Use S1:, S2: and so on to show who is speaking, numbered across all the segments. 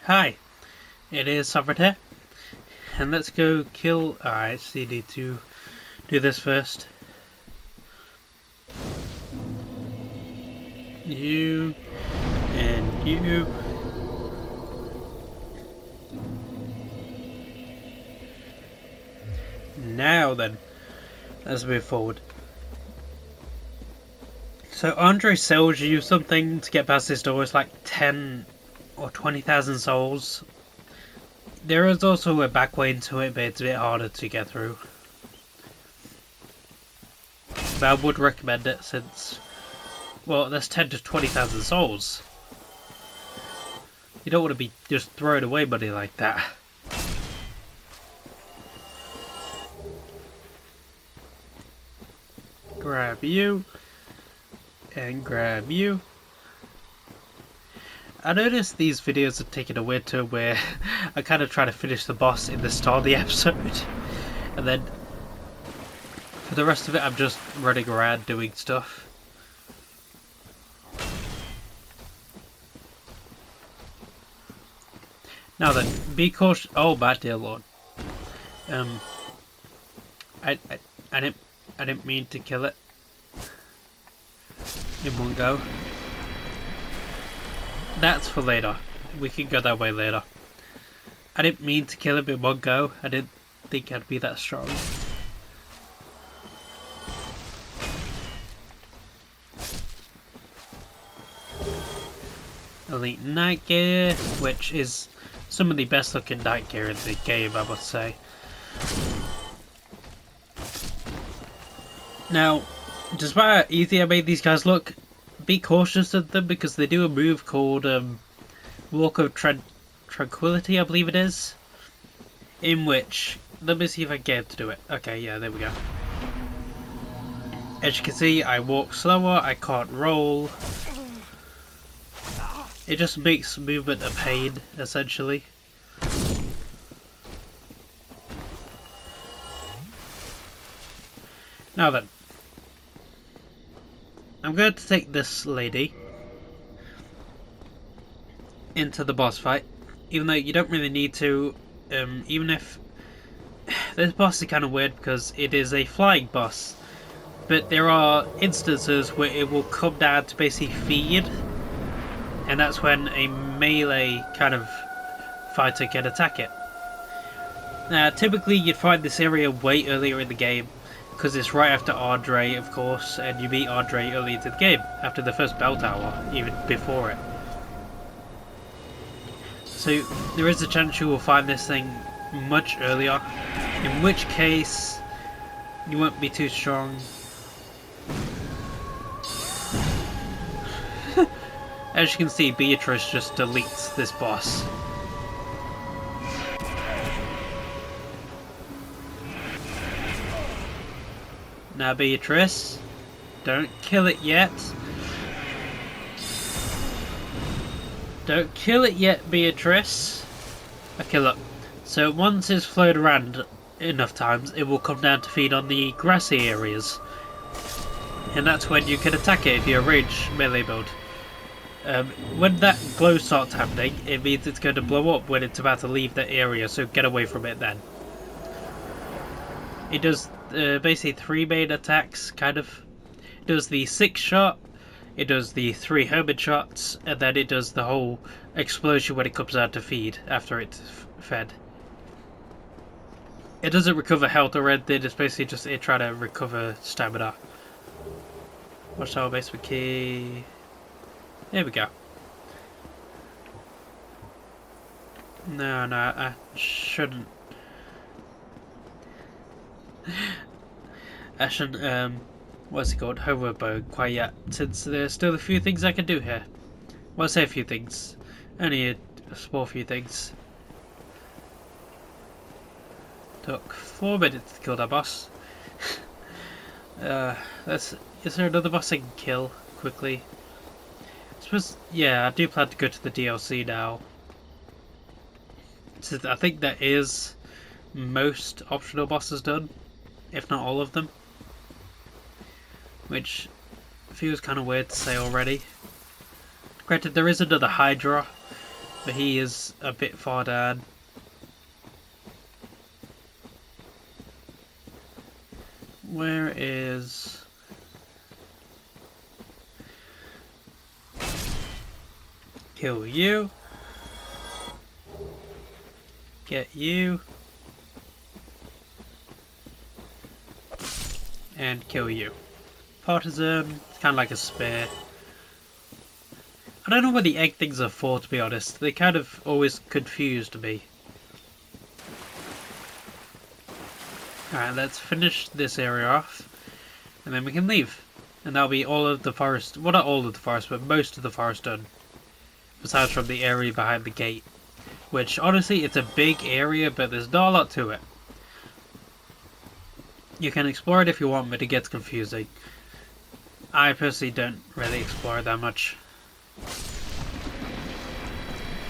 S1: Hi, it is Sovereign here, and let's go kill... I actually need to do this first. You, and you. Now then, let's move forward. So Andre sells you something to get past this door. It's like 10 or 20,000 souls. There is also a back way into it, but it's a bit harder to get through. But I would recommend it since, well, there's 10 to 20,000 souls. You don't want to be just throwing away money like that. Grab you. And grab you. I noticed these videos are taking a weird turn where I kind of try to finish the boss in the start of the episode, and then for the rest of it I'm just running around doing stuff. Now then, be cautious. Oh my dear lord. I didn't mean to kill it in one go. That's for later. We can go that way later. I didn't mean to kill him in one go. I didn't think I'd be that strong. Elite night gear, which is some of the best looking night gear in the game, I must say. Now, despite how easy I made these guys look, be cautious of them because they do a move called Walk of Tranquility, I believe it is. In which, let me see if I get to do it. Okay, yeah, there we go. As you can see, I walk slower, I can't roll. It just makes movement a pain, essentially. Now then. I'm going to take this lady into the boss fight, even though you don't really need to, even if... This boss is kind of weird because it is a flying boss, but there are instances where it will come down to basically feed, and that's when a melee kind of fighter can attack it. Now, typically you'd find this area way earlier in the game, because it's right after Andre, of course, and you meet Andre early into the game, after the first bell tower, even before it. So there is a chance you will find this thing much earlier, in which case you won't be too strong. As you can see, Beatrice just deletes this boss. Now Beatrice, don't kill it yet. Don't kill it yet, Beatrice. Okay, look. So once it's flowed around enough times, it will come down to feed on the grassy areas. And that's when you can attack it if you're a rage melee build. When that glow starts happening, it means it's going to blow up when it's about to leave that area, so get away from it then. It does basically 3 main attacks, kind of. It does the 6 shot, it does the 3 hermit shots, and then it does the whole explosion when it comes out to feed after it's fed. It doesn't recover health or anything, it's basically just it trying to recover stamina. Watch our basement key. There we go. No, I shouldn't. I shouldn't, what's it called, hoverboard quite yet, since there's still a few things I can do here. Well, I say a few things, only a small few things. Took 4 minutes to kill that boss. Is there another boss I can kill quickly? I suppose, yeah, I do plan to go to the DLC now. So I think that is most optional bosses done, if not all of them, which feels kind of weird to say already. Granted, there is another Hydra but he is a bit far down. Where is... Kill you. Get you. And kill you. Partisan, kind of like a spear. I don't know what the egg things are for, to be honest. They kind of always confused me. Alright, let's finish this area off. And then we can leave. And that'll be all of the forest. Well, not all of the forest, but most of the forest done. Besides from the area behind the gate. Which, honestly, it's a big area, but there's not a lot to it. You can explore it if you want, but it gets confusing. I personally don't really explore it that much.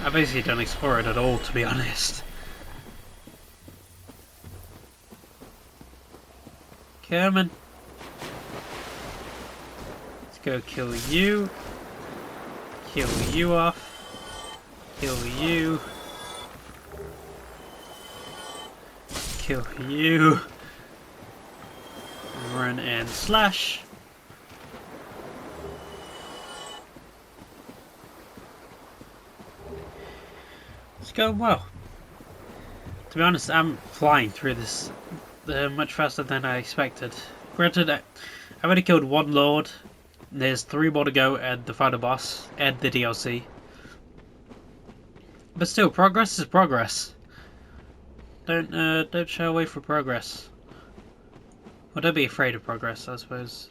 S1: I basically don't explore it at all, to be honest. Come on. Let's go kill you. Kill you off. Kill you. Kill you. Run and slash. It's going well. To be honest, I'm flying through this much faster than I expected. Granted, I've already killed one lord. There's 3 more to go and the final boss and the DLC. But still, progress is progress. Don't shy away from progress. Well, don't be afraid of progress, I suppose.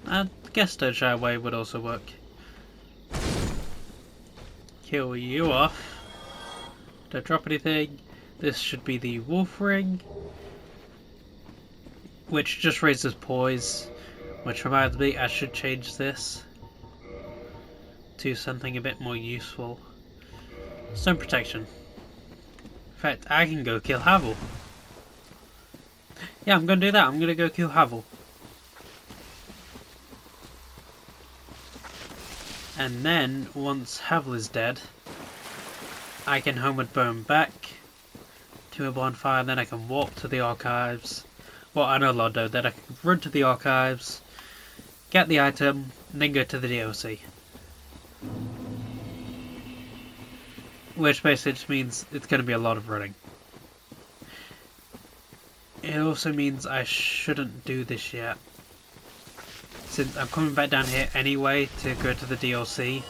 S1: I guess don't shy away would also work. Kill you off. Don't drop anything. This should be the wolf ring, which just raises poise. Which reminds me, I should change this to something a bit more useful. Stone protection. In fact, I can go kill Havel. Yeah, I'm gonna do that. I'm gonna go kill Havel. And then, once Havel is dead, I can homeward burn back to a bonfire, then I can walk to the archives. Well, I know Londo, then I can run to the archives, get the item, and then go to the DLC. Which basically just means it's going to be a lot of running. It also means I shouldn't do this yet. Since I'm coming back down here anyway to go to the DLC,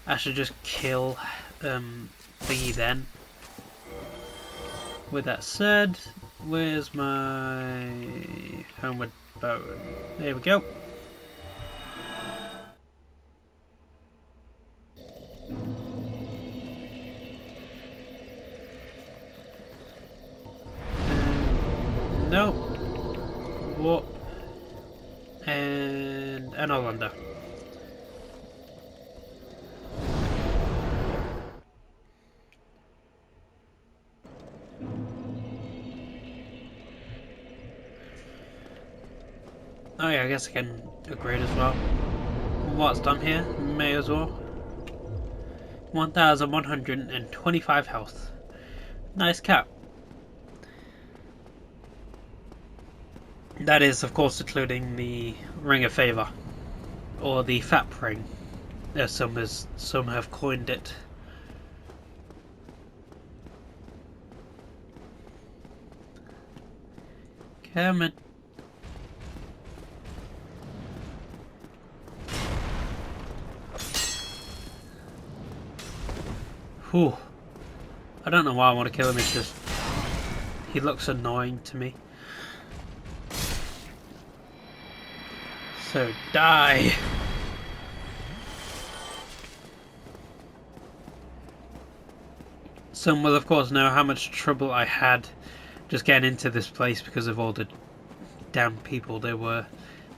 S1: I should just kill Thingy then. With that said, where's my homeward bone? There we go. No. What? And an Orlando. Oh yeah, I guess I can upgrade as well. What's done here? May as well. 1125 health. Nice cap. That is, of course, including the Ring of Favour, or the Fap Ring, as some have coined it. Come on. Whew. I don't know why I want to kill him, it's just... he looks annoying to me. So, die! Some will of course know how much trouble I had just getting into this place because of all the damn people there were.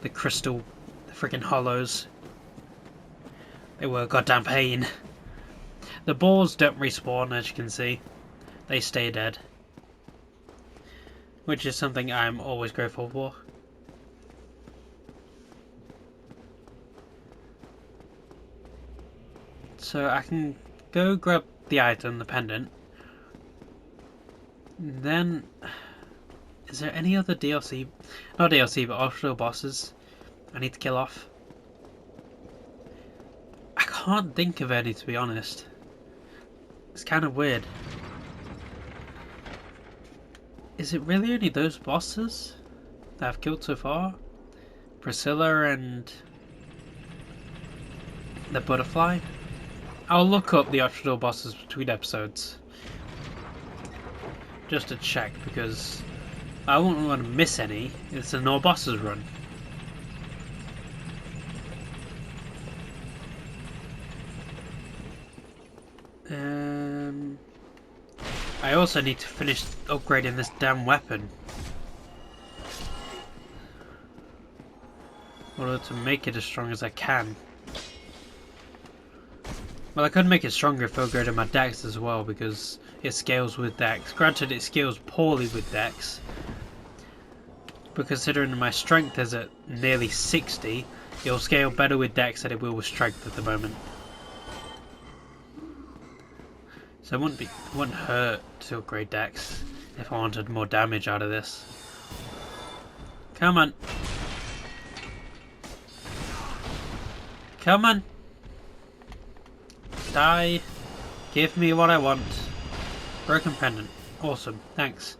S1: The crystal, the freaking hollows. They were a goddamn pain. The balls don't respawn, as you can see. They stay dead. Which is something I'm always grateful for. So I can go grab the item, the pendant. And then, is there any other DLC? Not DLC, but optional bosses I need to kill off? I can't think of any, to be honest. It's kind of weird. Is it really only those bosses that I've killed so far? Priscilla and the butterfly? I'll look up the optional bosses between episodes. Just to check, because I won't want to miss any. It's a no bosses run. I also need to finish upgrading this damn weapon in order to make it as strong as I can. Well, I could make it stronger if I upgraded my dex as well, because it scales with dex. Granted, it scales poorly with dex, but considering my strength is at nearly 60, it'll scale better with dex than it will with strength at the moment. So it wouldn't hurt to upgrade dex if I wanted more damage out of this. Come on. Come on. Die. Give me what I want. Broken pendant. Awesome. Thanks.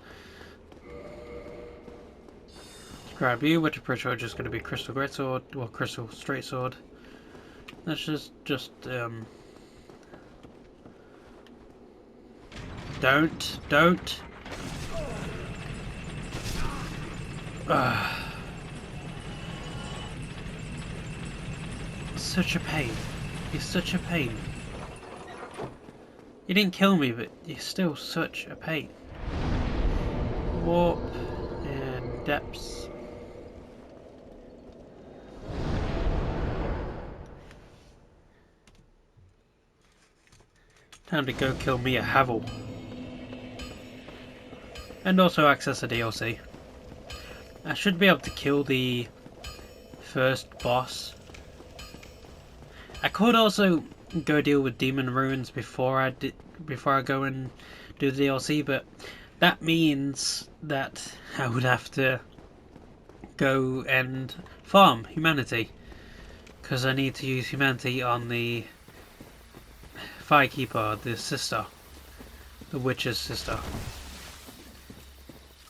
S1: Grab you, which I'm pretty sure is just going to be crystal greatsword or crystal straight sword. Let's just Don't. Such a pain. You're such a pain. You didn't kill me, but you're still such a pain. Warp and depths. Time to go kill me a Havel. And also access a DLC. I should be able to kill the first boss. I could also go deal with Demon Ruins before I go and do the DLC, but that means that I would have to go and farm humanity, because I need to use humanity on the Firekeeper, the sister, the witch's sister.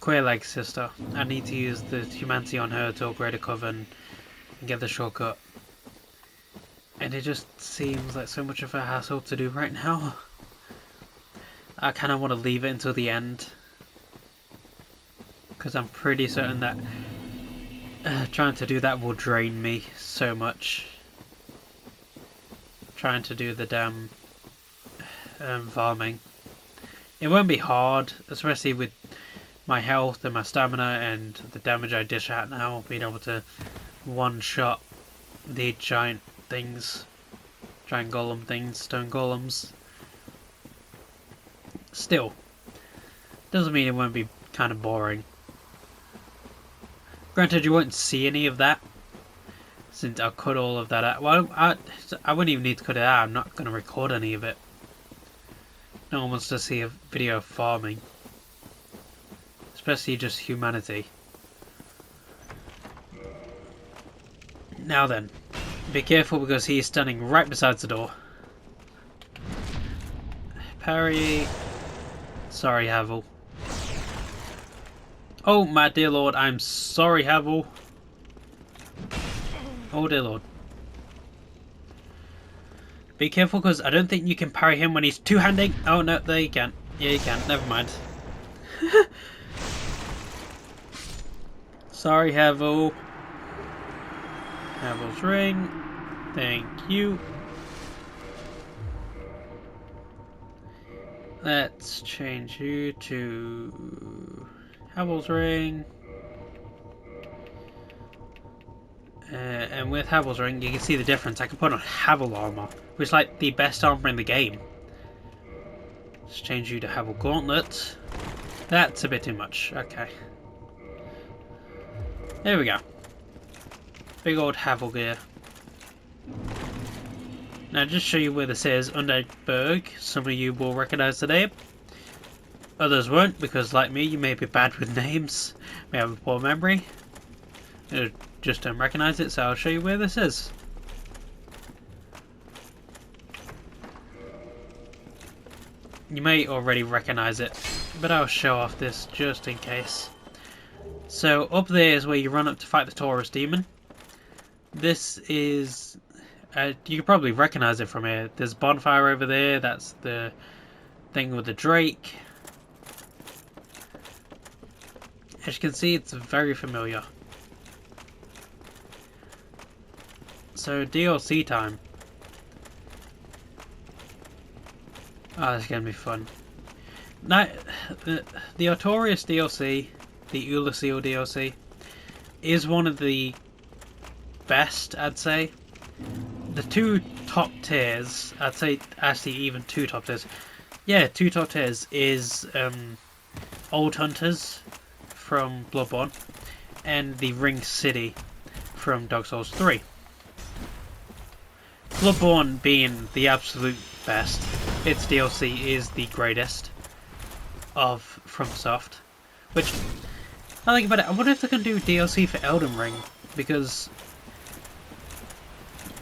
S1: Quaerleg's sister. I need to use the humanity on her to upgrade a coven and get the shortcut. And it just seems like so much of a hassle to do right now. I kind of want to leave it until the end, because I'm pretty certain that trying to do that will drain me so much. Trying to do the damn farming. It won't be hard, especially with my health and my stamina and the damage I dish out now, being able to one-shot the giant things, giant golem things, stone golems. Still, doesn't mean it won't be kind of boring. Granted, you won't see any of that, since I'll cut all of that out. Well, I wouldn't even need to cut it out. I'm not going to record any of it. No one wants to see a video of farming. Especially just humanity. Now then, be careful because he is standing right beside the door. Parry. Sorry, Havel. Oh, my dear lord, I'm sorry, Havel. Oh, dear lord. Be careful because I don't think you can parry him when he's two-handing. Oh, no, there you can. Yeah, you can. Never mind. Sorry, Havel. Havel's ring. Thank you. Let's change you to Havel's ring. And with Havel's ring, you can see the difference. I can put on Havel armor, which is like the best armor in the game. Let's change you to Havel Gauntlet. That's a bit too much. Okay. There we go. Big old Havel gear. Now just show you where this is, Underberg. Some of you will recognise the name. Others won't, because like me, you may be bad with names, may have a poor memory. You just don't recognise it, so I'll show you where this is. You may already recognise it, but I'll show off this just in case. So up there is where you run up to fight the Taurus demon. This is... you can probably recognise it from here. There's a bonfire over there, that's the thing with the Drake. As you can see, it's very familiar. So DLC time. Oh, this is going to be fun. Now, the Artorias DLC, the Ulasil DLC, is one of the best, I'd say. The two top tiers, I'd say actually even two top tiers. Yeah, two top tiers is Old Hunters from Bloodborne and the Ring City from Dark Souls 3. Bloodborne being the absolute best. Its DLC is the greatest of FromSoft. Which, I think about it, I wonder if they can do DLC for Elden Ring, because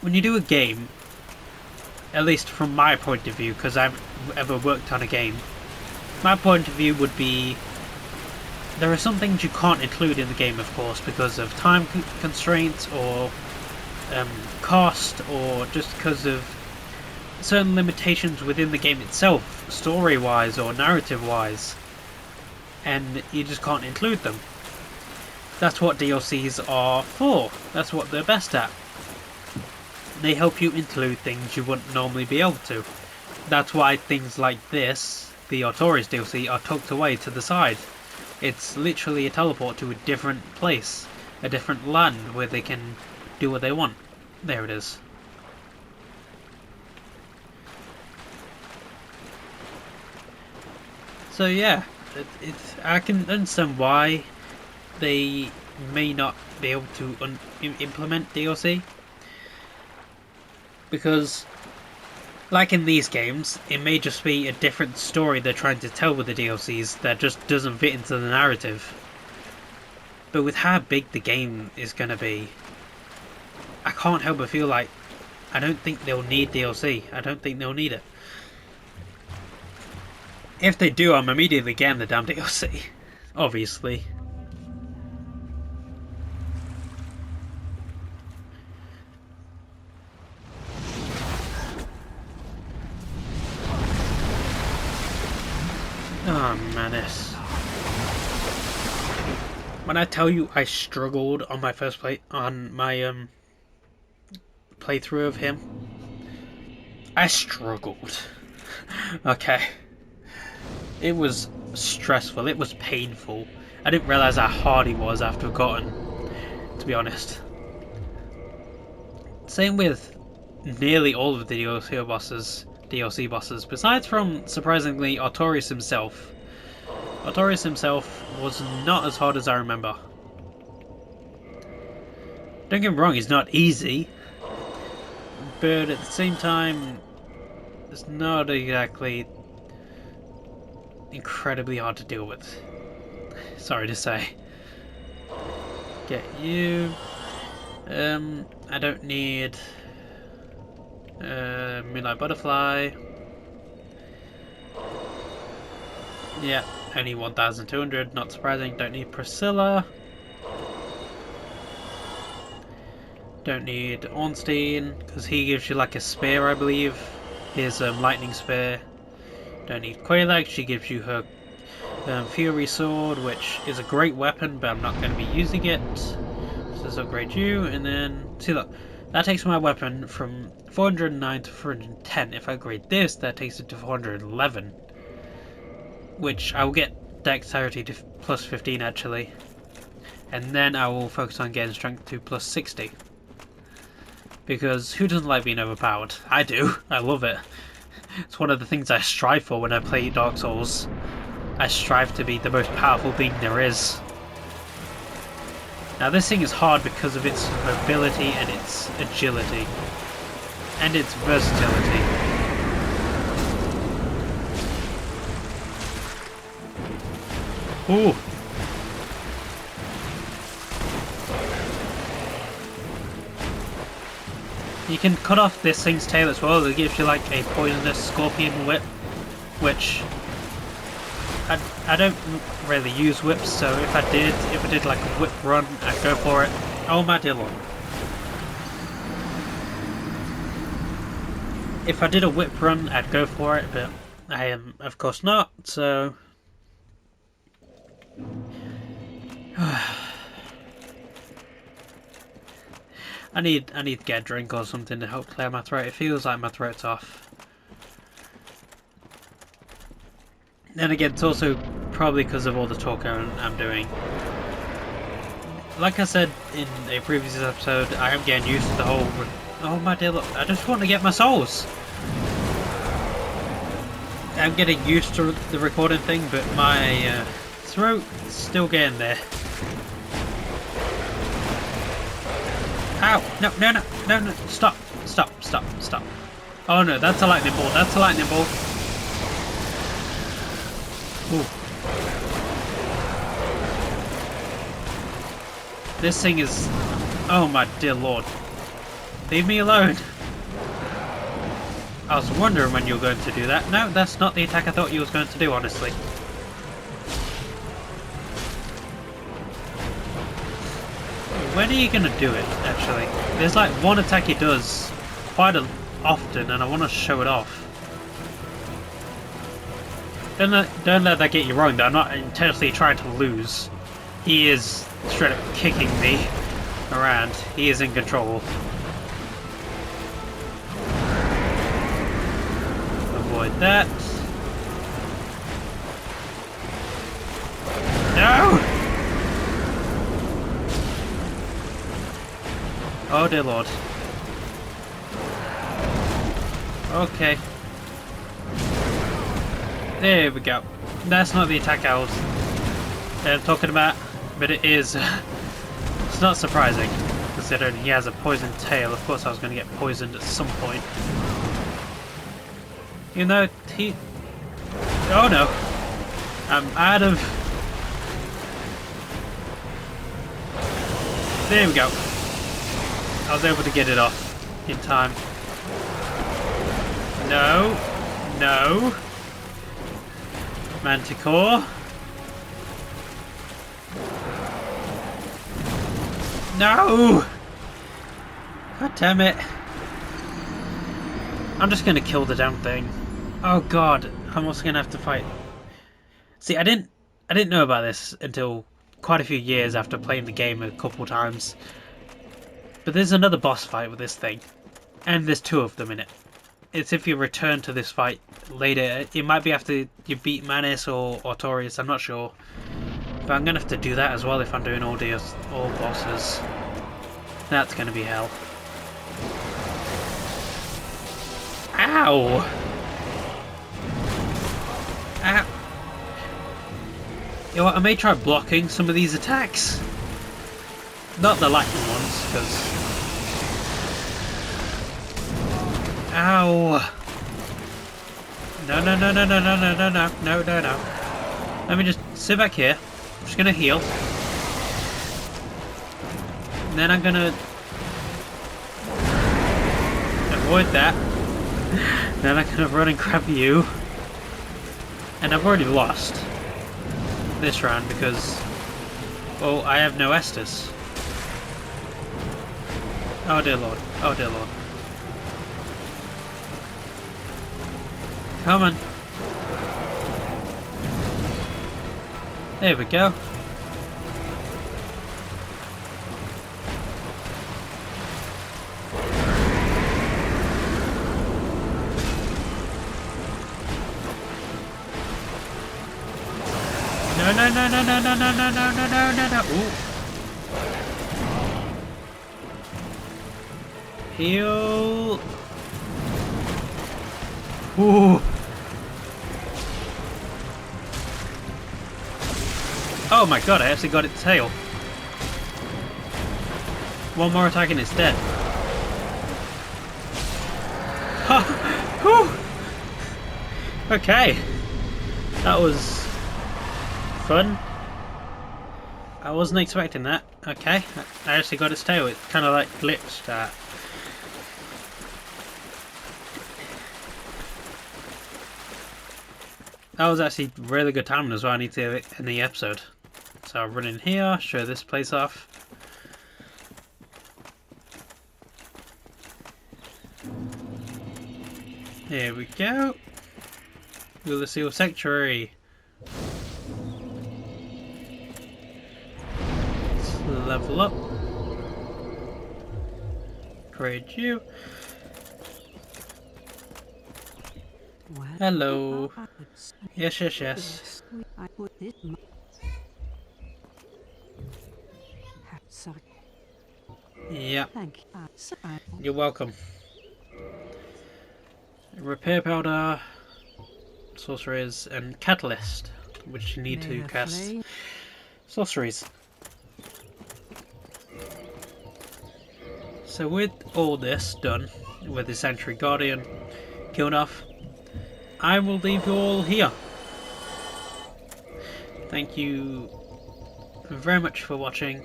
S1: when you do a game, at least from my point of view, because I've ever worked on a game, my point of view would be there are some things you can't include in the game, of course, because of time constraints or cost, or just because of certain limitations within the game itself, story-wise or narrative-wise, and you just can't include them. That's what DLCs are for. That's what they're best at. They help you include things you wouldn't normally be able to. That's why things like this, the Artorias DLC, are tucked away to the side. It's literally a teleport to a different place, a different land where they can do what they want. There it is. So yeah, I can understand why they may not be able to implement DLC, because like in these games, it may just be a different story they're trying to tell with the DLCs that just doesn't fit into the narrative. But with how big the game is going to be, I can't help but feel like I don't think they'll need DLC. I don't think they'll need it. If they do, I'm immediately getting the damn DLC. Obviously. Oh man, this. When I tell you I struggled on my first playthrough of him, I struggled. Okay. It was stressful, it was painful. I didn't realise how hard he was after I've gotten, to be honest. Same with nearly all of the DLC bosses, besides from, surprisingly, Artorias himself. Artorias himself was not as hard as I remember. Don't get me wrong, he's not easy, but at the same time, it's not exactly incredibly hard to deal with. Sorry to say. Get you. I don't need Moonlight Butterfly. Yeah, only 1,200, not surprising. Don't need Priscilla. Don't need Ornstein, because he gives you like a spear, I believe. His lightning spear. Don't need Quelaag, she gives you her Fury Sword, which is a great weapon, but I'm not going to be using it. So let's upgrade you, and then, see look, that takes my weapon from 409 to 410. If I upgrade this, that takes it to 411. Which I will get Dexterity to plus 15 actually. And then I will focus on getting Strength to plus 60. Because who doesn't like being overpowered? I do, I love it. It's one of the things I strive for when I play Dark Souls. I strive to be the most powerful being there is. Now this thing is hard because of its mobility and its agility. and its versatility. Ooh. You can cut off this thing's tail as well. It gives you like a poisonous scorpion whip, which I don't really use whips, so if I did like a whip run, I'd go for it. Oh my dear lord. If I did a whip run, I'd go for it, but I am of course not, so I need to get a drink or something to help clear my throat. It feels like my throat's off. Then again, it's also probably because of all the talk I'm doing. Like I said in a previous episode, I am getting used to the whole... Oh my dear, look, I just want to get my souls! I'm getting used to the recording thing, but my throat is still getting there. Ow! No, no, no, no, no! Stop! Stop! Stop! Stop! Oh no, that's a lightning ball! That's a lightning ball! Ooh. This thing is... Oh my dear lord. Leave me alone. I was wondering when you were going to do that. No, that's not the attack I thought you was going to do, honestly. When are you going to do it, actually? There's like one attack he does quite often, and I want to show it off. Don't let that get you wrong, though. I'm not intentionally trying to lose. He is straight up kicking me around. He is in control. Avoid that. No! Oh dear lord. Okay. There we go. That's not the attack I was talking about, but it is. It's not surprising, considering he has a poisoned tail. Of course I was going to get poisoned at some point. You know, he... Oh no! I'm out of... There we go. I was able to get it off in time. No. No. Manticore. No! God damn it. I'm just gonna kill the damn thing. Oh god, I'm also gonna have to fight. See, I didn't know about this until quite a few years after playing the game a couple times. But there's another boss fight with this thing. And there's two of them in it. It's if you return to this fight later. It might be after you beat Manus or Artorias, I'm not sure. But I'm gonna have to do that as well if I'm doing all bosses. That's gonna be hell. Ow! Ow! You know what, I may try blocking some of these attacks. Not the lightning ones, because... Ow! No, no, no, no, no, no, no, no, no, no, no, no. Let me just sit back here. I'm just gonna heal. And then I'm gonna... avoid that. Then I'm gonna run and grab you. And I've already lost this round because... well, I have no Estus. Oh dear lord. Oh dear lord. Come on. There we go. No, no, no, no, no, no, no, no, no, no, no, no, no. Ooh. Heal. Ooh. Oh my god, I actually got its tail. One more attack and it's dead. Okay, that was fun. I wasn't expecting that. Okay, I actually got its tail. It kind of like glitched that. That was actually really good timing as well. I need to have it in the episode. So I'll run in here, show this place off. Here we go. We'll see your sanctuary. Let's level up. Grade you. Hello. Yes, yes, yes. Yeah. You're welcome. Repair powder, sorceries, and catalyst, which you need to cast sorceries. So with all this done, with the Sanctuary Guardian killed off, I will leave you all here. Thank you very much for watching.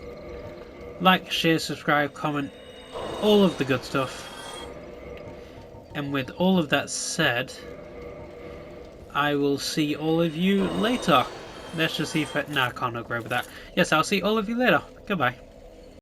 S1: Like, share, subscribe, comment, all of the good stuff. And with all of that said, I will see all of you later. Let's just see if... No, I can't agree with that. Yes, I'll see all of you later. Goodbye.